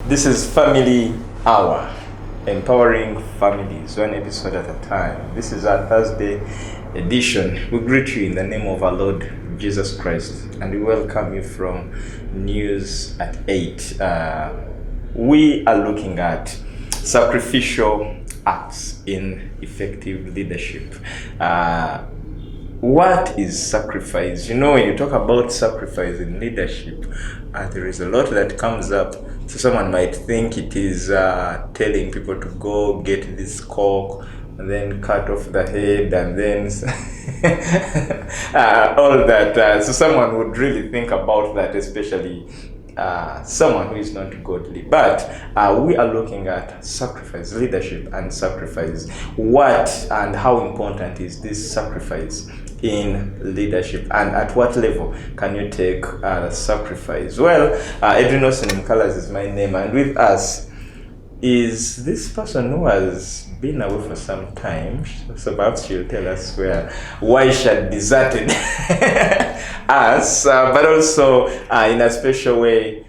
This is Family Hour, empowering families one episode at a time. This is our Thursday edition. We greet you in the name of our Lord Jesus Christ, and we welcome you from News at 8. We are looking at sacrificial acts in effective leadership. What is sacrifice? You know, when you talk about sacrifice in leadership, there is a lot that comes up. So someone might think it is telling people to go get this cock and then cut off the head and then all that. So someone would really think about that, especially someone who is not godly. But we are looking at sacrifice, leadership and sacrifice. What and how important is this sacrifice in leadership, and at what level can you take sacrifice? Well, Edrinos Mkalas is my name, and with us is this person who has been away for some time. So perhaps she'll tell us why she had deserted us, but also in a special way,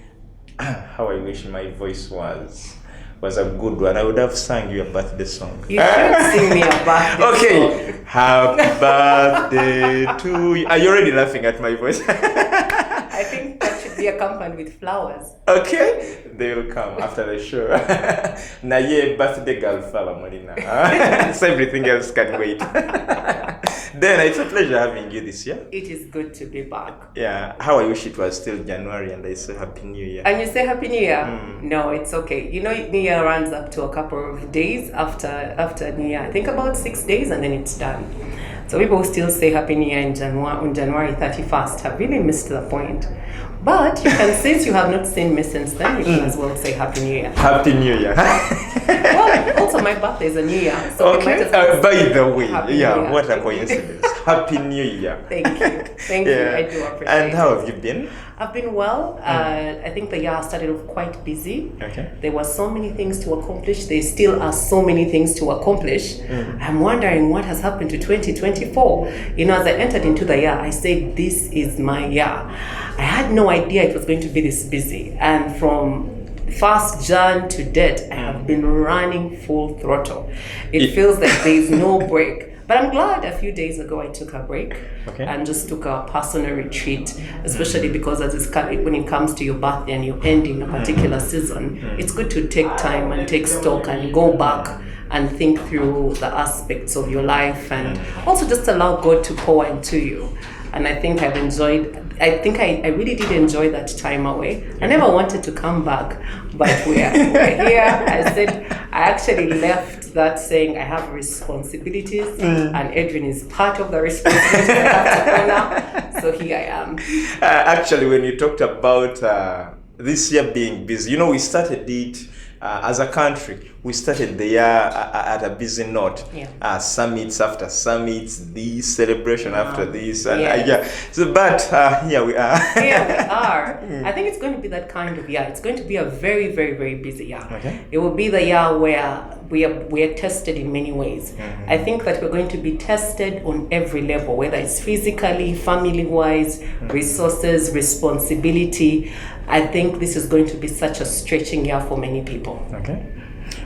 how I wish my voice was a good one. I would have sang you a birthday song. You should sing me a birthday song. Okay. Happy birthday to you. Are you already laughing at my voice? I think that should be accompanied with flowers. Okay. They will come after the show. Na ye birthday girl fala Molina. So everything else can wait. Then it's a pleasure having you this year. It is good to be back. Yeah. How I wish it was still January and I say Happy New Year. And you say Happy New Year? No, it's okay. You know, New Year runs up to a couple of days after New Year. I think about 6 days and then it's done. So people who still say Happy New Year on January 31st have really missed the point. But you can, since you have not seen me since then, you can as well say Happy New Year. Happy New Year. Well, also my birthday is a New Year. So okay. By the way, Year. What a coincidence. Happy New Year. Thank you. Thank you. I do appreciate it. And how have you been? I've been well. I think the year started off quite busy. Okay. There were so many things to accomplish. There still are so many things to accomplish. I'm wondering what has happened to 2024. You know, as I entered into the year, I said, this is my year. I had no idea it was going to be this busy. And from 1st Jan to date, I have been running full throttle. It feels like there is no break. But I'm glad a few days ago I took a break and just took a personal retreat, especially because when it comes to your birthday and you're ending a particular season, it's good to take time and take stock and go back and think through the aspects of your life and also just allow God to pour into you. And I think I really did enjoy that time away. I never wanted to come back, but we're here. I said, I actually left that saying I have responsibilities and Edwin is part of the responsibilities I have to honor. So here I am. Actually, when you talked about this year being busy, you know, we started it as a country. We started the year at a busy note. Summits after summits, this celebration after this, and So, but here we are. Here we are. I think it's going to be that kind of year. It's going to be a very, very, very busy year. Okay. It will be the year where we are tested in many ways. I think that we're going to be tested on every level, whether it's physically, family-wise, resources, responsibility. I think this is going to be such a stretching year for many people. Okay.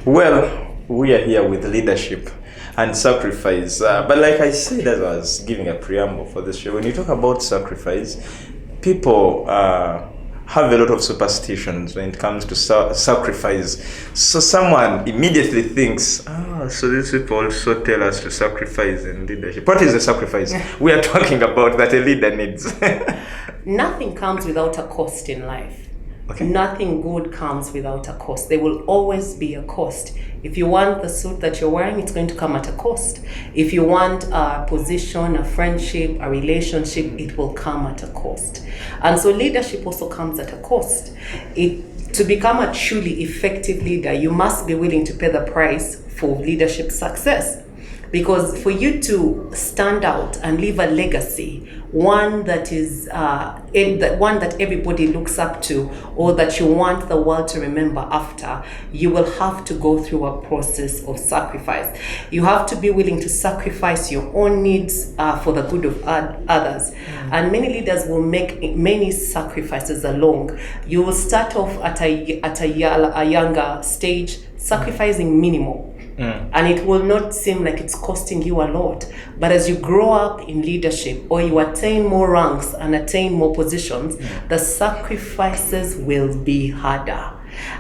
Well, we are here with leadership and sacrifice. But like I said, as I was giving a preamble for this show, when you talk about sacrifice, people have a lot of superstitions when it comes to sacrifice. So someone immediately thinks, so these people also tell us to sacrifice in leadership. What is the sacrifice we are talking about that a leader needs? Nothing comes without a cost in life. Okay. Nothing good comes without a cost. There will always be a cost. If you want the suit that you're wearing, it's going to come at a cost. If you want a position, a friendship, a relationship, it will come at a cost. And so leadership also comes at a cost. To become a truly effective leader, you must be willing to pay the price for leadership success. Because for you to stand out and leave a legacy one that is one that everybody looks up to, or that you want the world to remember after, you will have to go through a process of sacrifice. You have to be willing to sacrifice your own needs for the good of others. And many leaders will make many sacrifices along. You will start off at a younger stage, sacrificing minimal. And it will not seem like it's costing you a lot. But as you grow up in leadership, or you attain more ranks and attain more positions, the sacrifices will be harder.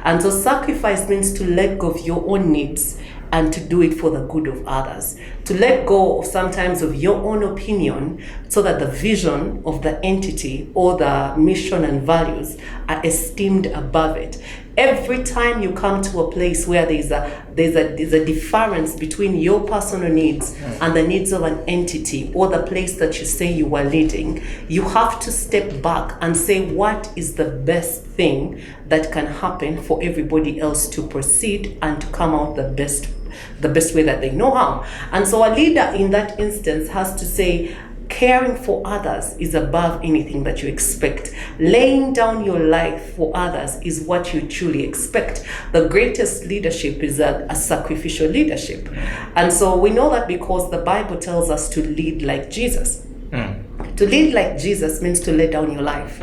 And so sacrifice means to let go of your own needs and to do it for the good of others. To let go of sometimes of your own opinion so that the vision of the entity or the mission and values are esteemed above it. Every time you come to a place where there's a difference between your personal needs and the needs of an entity or the place that you say you are leading, you have to step back and say, what is the best thing that can happen for everybody else to proceed and to come out the best way that they know how. And so a leader in that instance has to say, caring for others is above anything that you expect. Laying down your life for others is what you truly expect. The greatest leadership is a sacrificial leadership. And so we know that because the Bible tells us to lead like Jesus. To lead like Jesus means to lay down your life.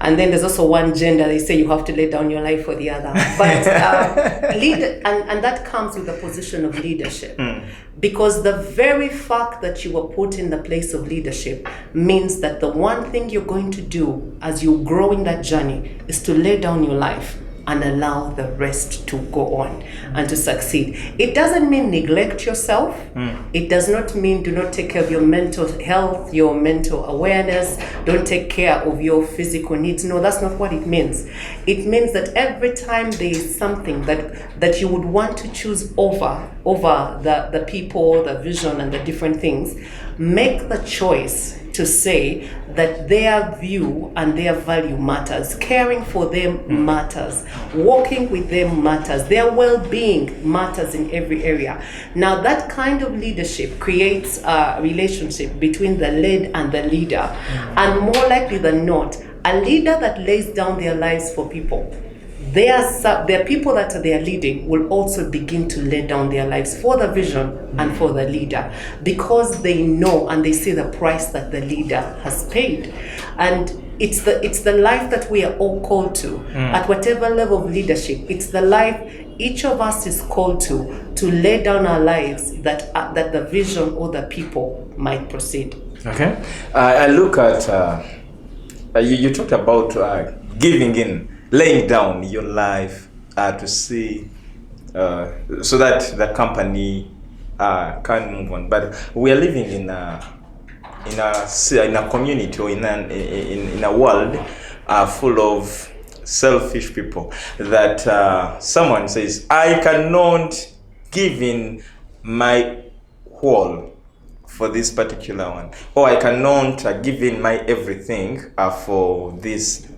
And then there's also one gender, they say you have to lay down your life for the other. But and that comes with the position of leadership. Because the very fact that you were put in the place of leadership means that the one thing you're going to do as you grow in that journey is to lay down your life and allow the rest to go on and to succeed. It doesn't mean neglect yourself. It does not mean do not take care of your mental health, your mental awareness, don't take care of your physical needs. No, that's not what it means. It means that every time there is something that you would want to choose over the people, the vision, and the different things, make the choice to say that their view and their value matters. Caring for them matters. Walking with them matters. Their well-being matters in every area. Now, that kind of leadership creates a relationship between the led and the leader. And more likely than not, a leader that lays down their lives for people, their people that they are leading will also begin to lay down their lives for the vision and for the leader, because they know and they see the price that the leader has paid. And it's the life that we are all called to at whatever level of leadership. It's the life each of us is called to lay down our lives that the vision or the people might proceed. Okay, I look at you talked about giving in, laying down your life to see so that the company can move on. But we are living in a community or in a world full of selfish people. That someone says, I cannot give in my whole for this particular one, or I cannot give in my everything for this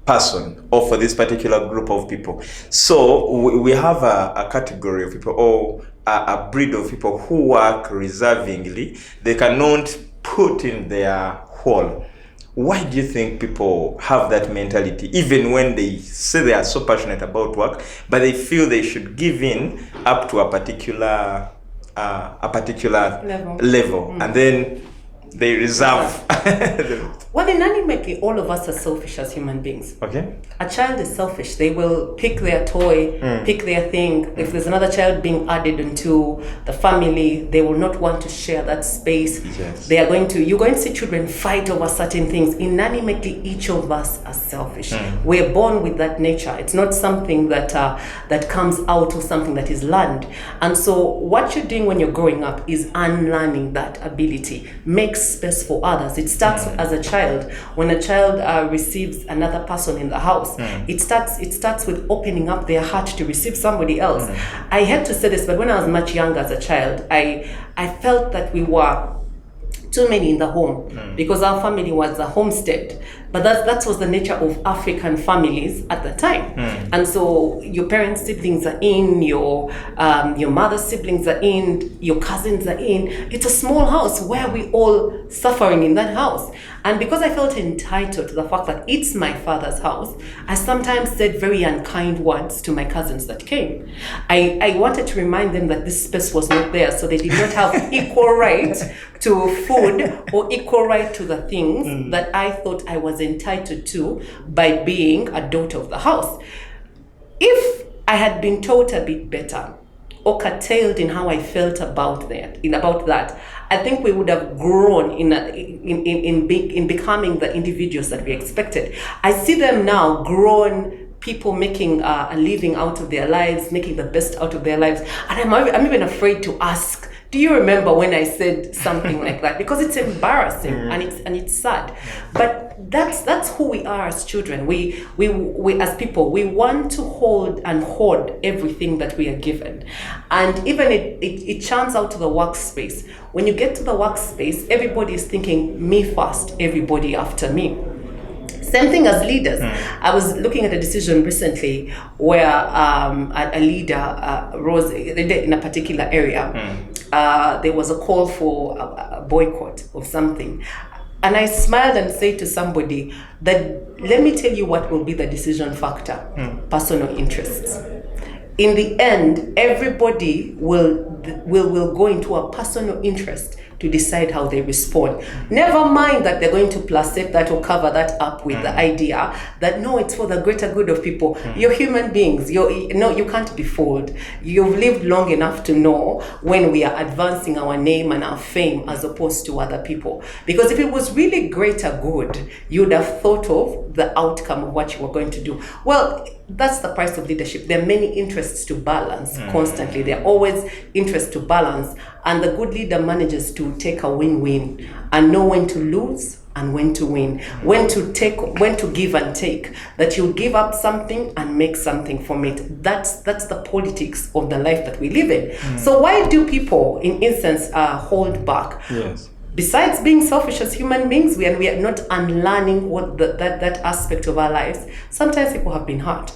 person or for this particular group of people. So we have a category of people, or a breed of people who work reservingly. They cannot put in their whole. Why do you think people have that mentality, even when they say they are so passionate about work, but they feel they should give in up to a particular level, and then they reserve? Well, inanimate, all of us are selfish as human beings. Okay. A child is selfish. They will pick their toy, pick their thing. If there's another child being added into the family, they will not want to share that space. Yes. You're going to see children fight over certain things. Inanimate, each of us are selfish. We're born with that nature. It's not something that comes out of something that is learned. And so what you're doing when you're growing up is unlearning that ability. Make space for others. It starts as a child. When a child receives another person in the house, it starts with opening up their heart to receive somebody else. I had to say this, but when I was much younger as a child, I felt that we were too many in the home because our family was a homestead. But that was the nature of African families at the time. And so your parents' siblings are in, your mother's siblings are in, your cousins are in. It's a small house where we all suffering in that house. And because I felt entitled to the fact that it's my father's house, I sometimes said very unkind words to my cousins that came. I wanted to remind them that this space was not there, so they did not have equal right to food or equal right to the things that I thought I was entitled to by being a daughter of the house. If I had been taught a bit better or curtailed in how I felt about that, I think we would have grown in becoming the individuals that we expected. I see them now grown people making a living out of their lives, making the best out of their lives, and I'm even afraid to ask, do you remember when I said something like that? Because it's embarrassing and it's sad. But that's who we are as children. We as people, we want to hold and hoard everything that we are given. And even it chants out to the workspace. When you get to the workspace, everybody is thinking, me first, everybody after me. Same thing as leaders. I was looking at a decision recently where a leader rose in a particular area. There was a call for a boycott of something. And I smiled and said to somebody that, let me tell you what will be the decision factor, personal interests. In the end, everybody will go into a personal interest to decide how they respond. Never mind that they're going to placate that or cover that up with the idea that no, it's for the greater good of people. You're human beings. You can't be fooled. You've lived long enough to know when we are advancing our name and our fame as opposed to other people. Because if it was really greater good, you would have thought of the outcome of what you were going to do. Well, that's the price of leadership. There are many interests to balance constantly. There are always interests to balance. And the good leader manages to take a win-win and know when to lose and when to win, when to give and take, that you give up something and make something from it. That's the politics of the life that we live in. So why do people, in instance, hold back? Yes. Besides being selfish as human beings, we are not unlearning what that aspect of our lives. Sometimes people have been hurt.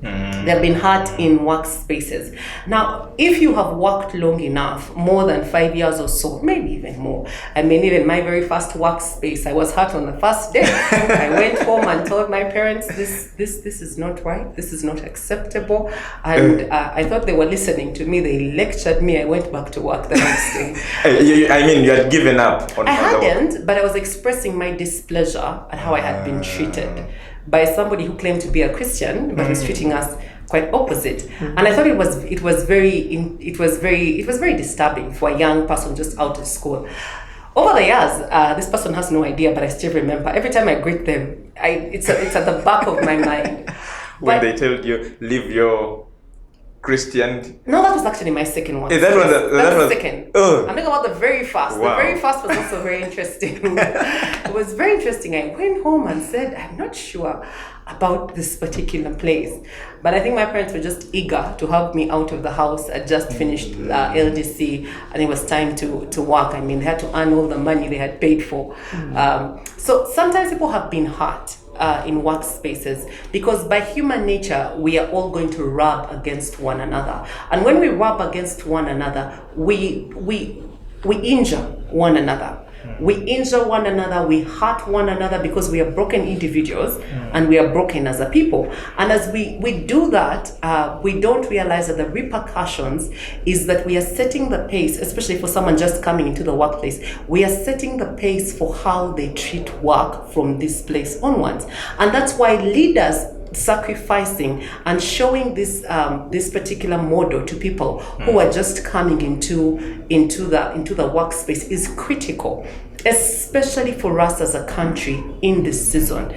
They've been hurt in workspaces. Now, if you have worked long enough, more than 5 years or so, maybe even more. I mean, even my very first workspace, I was hurt on the first day. I went home and told my parents, this is not right. This is not acceptable. And I thought they were listening to me. They lectured me. I went back to work the next day. I mean, you had given up on I hadn't, but I was expressing my displeasure at how I had been treated by somebody who claimed to be a Christian, but was treating us quite opposite. And I thought it was very disturbing for a young person just out of school. Over the years, this person has no idea, but I still remember. Every time I greet them, it's at the back of my mind. When they told you, leave your Christian. No, that was actually my second one. That was the second. Oh. I'm talking about the very first. Wow. The very first was also very interesting. It was very interesting. I went home and said, I'm not sure about this particular place. But I think my parents were just eager to have me out of the house. I just finished LDC and it was time to work. I mean, they had to earn all the money they had paid for. So sometimes people have been hurt in workspaces, because by human nature we are all going to rub against one another, and when we rub against one another, we injure one another. We injure one another, we hurt one another, because we are broken individuals and we are broken as a people. And as we do that, we don't realize that the repercussions is that we are setting the pace, especially for someone just coming into the workplace. We are setting the pace for how they treat work from this place onwards. And that's why leaders sacrificing and showing this particular model to people who are just coming into the workspace is critical, especially for us as a country in this season.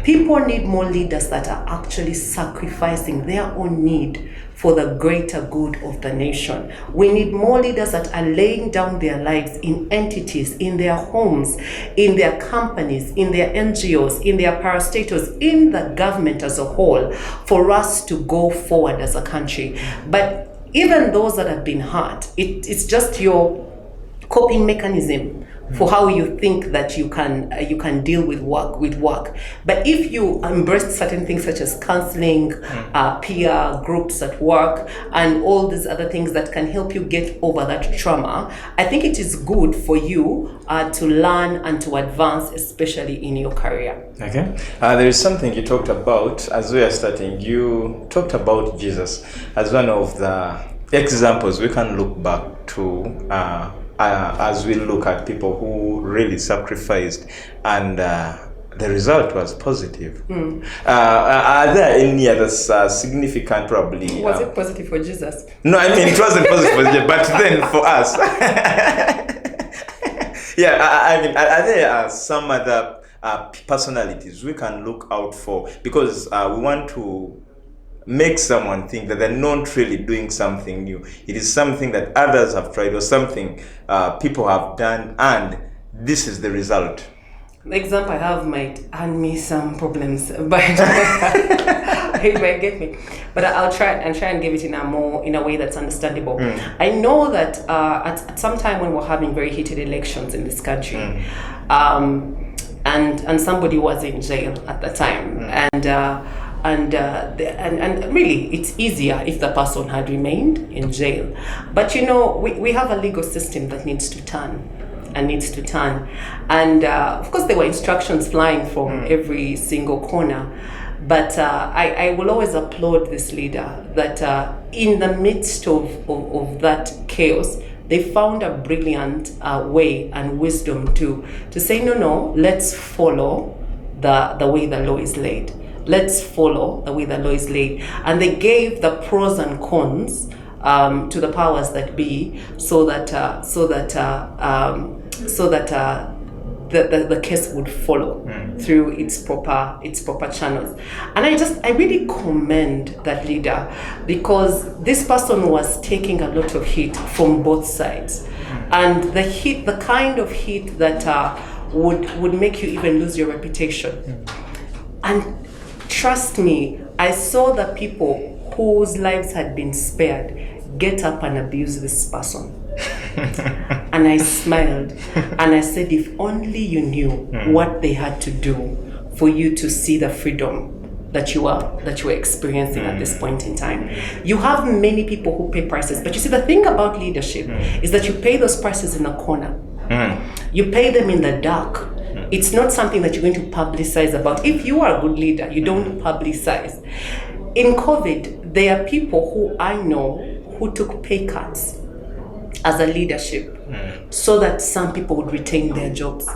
People need more leaders that are actually sacrificing their own need for the greater good of the nation. We need more leaders that are laying down their lives in entities, in their homes, in their companies, in their NGOs, in their parastatals, in the government as a whole, for us to go forward as a country. But even those that have been hurt, it's just your coping mechanism for how you think that you can deal with work. But if you embrace certain things such as counseling, peer groups at work, and all these other things that can help you get over that trauma, I think it is good for you to learn and to advance, especially in your career. Okay. There is something you talked about as we are starting. You talked about Jesus as one of the examples we can look back to as we look at people who really sacrificed, and the result was positive. Are there any other significant, probably? Was it positive for Jesus? No, I mean, it wasn't positive for Jesus, but then for us. Yeah, I mean, are there some other personalities we can look out for? Because we want to make someone think that they're not really doing something new. It is something that others have tried, or something people have done, and this is the result. The example I have might earn me some problems, but it might get me. But I'll try and give it in a way that's understandable. I know that at some time when we're having very heated elections in this country, and somebody was in jail at the time, and really it's easier if the person had remained in jail. But we have a legal system that needs to turn. And of course there were instructions flying from every single corner, but I will always applaud this leader that in the midst of that chaos, they found a brilliant way and wisdom to say, no, let's follow the way the law is laid. Let's follow the way the law is laid. And they gave the pros and cons to the powers that be, so that the case would follow through its proper channels. And I really commend that leader, because this person was taking a lot of heat from both sides, and the kind of heat that would make you even lose your reputation. And trust me, I saw the people whose lives had been spared get up and abuse this person. And I smiled and I said, if only you knew what they had to do for you to see the freedom that you were experiencing at this point in time. You have many people who pay prices, but you see, the thing about leadership is that you pay those prices in a corner. You pay them in the dark. It's not something that you're going to publicize about. If you are a good leader, you don't publicize. In COVID, there are people who I know who took pay cuts as a leadership so that some people would retain their jobs.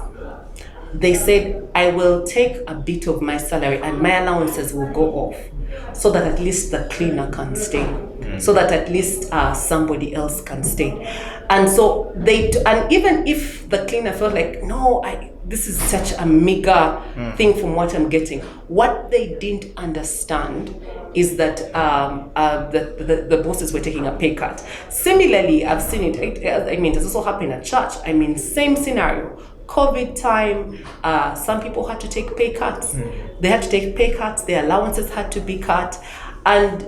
They said, I will take a bit of my salary and my allowances will go off so that at least the cleaner can stay, so that at least somebody else can stay. And so and even if the cleaner felt like, no, this is such a meager thing from what I'm getting, what they didn't understand is that the bosses were taking a pay cut. Similarly, I've seen it. It has also happened at church. Same scenario. COVID time, some people had to take pay cuts. They had to take pay cuts. Their allowances had to be cut, and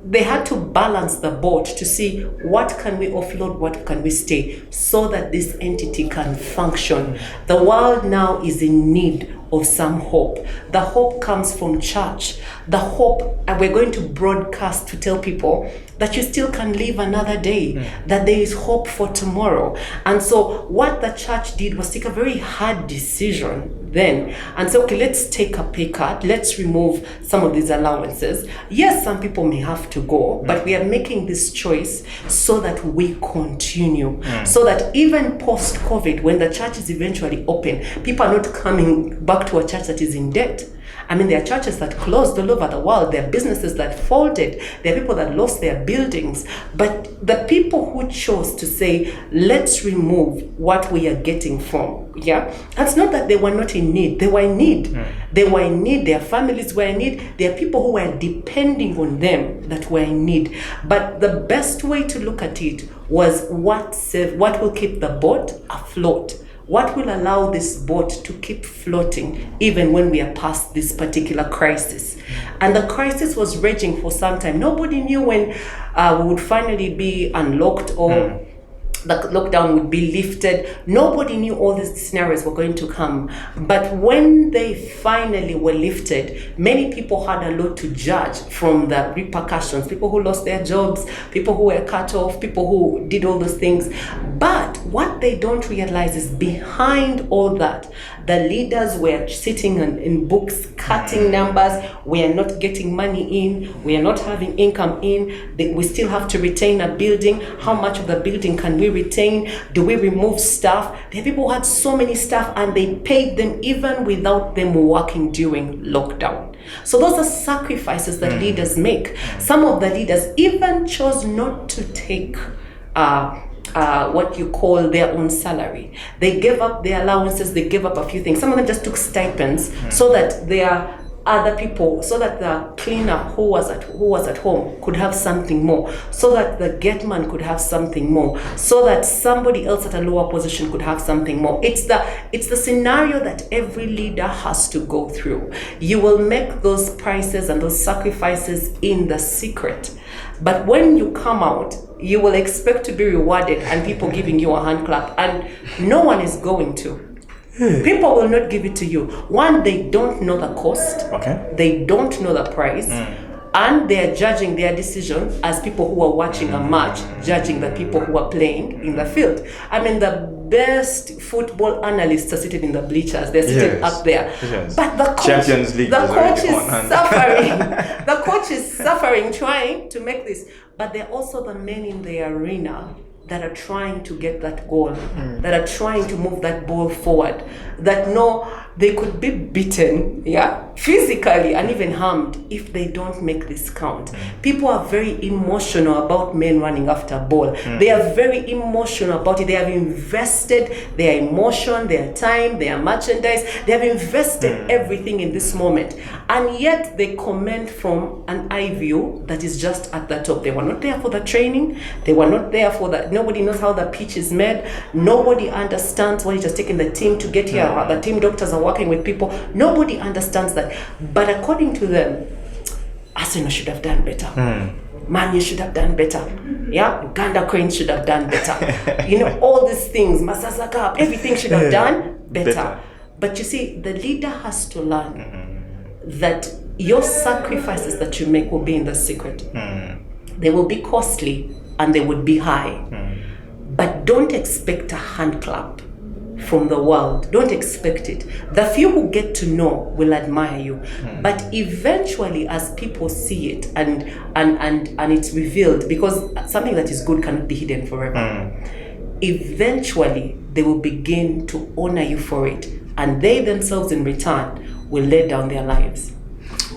they had to balance the boat to see what can we offload, what can we stay, so that this entity can function. The world now is in need of some hope. The hope comes from church. The hope, and we're going to broadcast to tell people that you still can live another day, that there is hope for tomorrow. And so what the church did was take a very hard decision then and say, okay, let's take a pay cut, let's remove some of these allowances. Yes, some people may have to go, but we are making this choice so that we continue, so that even post-COVID, when the church is eventually open, people are not coming back to a church that is in debt. There are churches that closed all over the world. There are businesses that folded. There are people that lost their buildings. But the people who chose to say, let's remove what we are getting from, it's not that they were not in need. They were in need. They were in need. Their families were in need. There are people who were depending on them that were in need. But the best way to look at it was what will keep the boat afloat. What will allow this boat to keep floating even when we are past this particular crisis? And the crisis was raging for some time. Nobody knew when we would finally be unlocked or the lockdown would be lifted. Nobody knew all these scenarios were going to come. But when they finally were lifted, many people had a lot to judge from the repercussions. People who lost their jobs, people who were cut off, people who did all those things. But what they don't realize is behind all that, the leaders were sitting in books, cutting numbers. We are not getting money in. We are not having income in. We still have to retain a building. How much of the building can we retain? Do we remove staff? There are people who had so many staff and they paid them even without them working during lockdown. So those are sacrifices that leaders make. Some of the leaders even chose not to take what you call their own salary. They gave up their allowances, they gave up a few things. Some of them just took stipends so that their other people, so that the cleaner who was at home could have something more, so that the gate man could have something more, so that somebody else at a lower position could have something more. It's the scenario that every leader has to go through. You will make those prices and those sacrifices in the secret. But when you come out, you will expect to be rewarded and people giving you a hand clap, and no one is going to. People will not give it to you. One, they don't know the cost. Okay. They don't know the price. And they're judging their decision as people who are watching a match, judging the people who are playing in the field. I mean, the best football analysts are seated in the bleachers. They're seated up there. Yes. But the coach, Champions League the is coach already is on hand. suffering. The coach is suffering trying to make this. But they're also the men in the arena that are trying to get that goal, that are trying to move that ball forward, that know they could be beaten, physically and even harmed if they don't make this count. People are very emotional about men running after a ball. They are very emotional about it. They have invested their emotion, their time, their merchandise. They have invested everything in this moment. And yet they comment from an eye view that is just at the top. They were not there for the training. They were not there for the... Nobody knows how the pitch is made. Nobody understands what it has taken the team to get here. The team doctors are working with people. Nobody understands that. But according to them, Arsenal should have done better. Man, you should have done better. Uganda Cranes should have done better. All these things, Masasa Cup, everything should have done better. But you see, the leader has to learn that your sacrifices that you make will be in the secret. They will be costly and they would be high. But don't expect a hand clap from the world. Don't expect it. The few who get to know will admire you. But eventually, as people see it and it's revealed, because something that is good cannot be hidden forever. Eventually, they will begin to honor you for it. And they themselves in return will lay down their lives.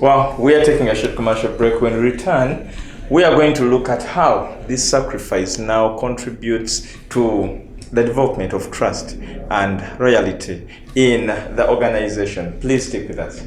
Well, we are taking a short commercial break. When we return, we are going to look at how this sacrifice now contributes to the development of trust and loyalty in the organization. Please stick with us.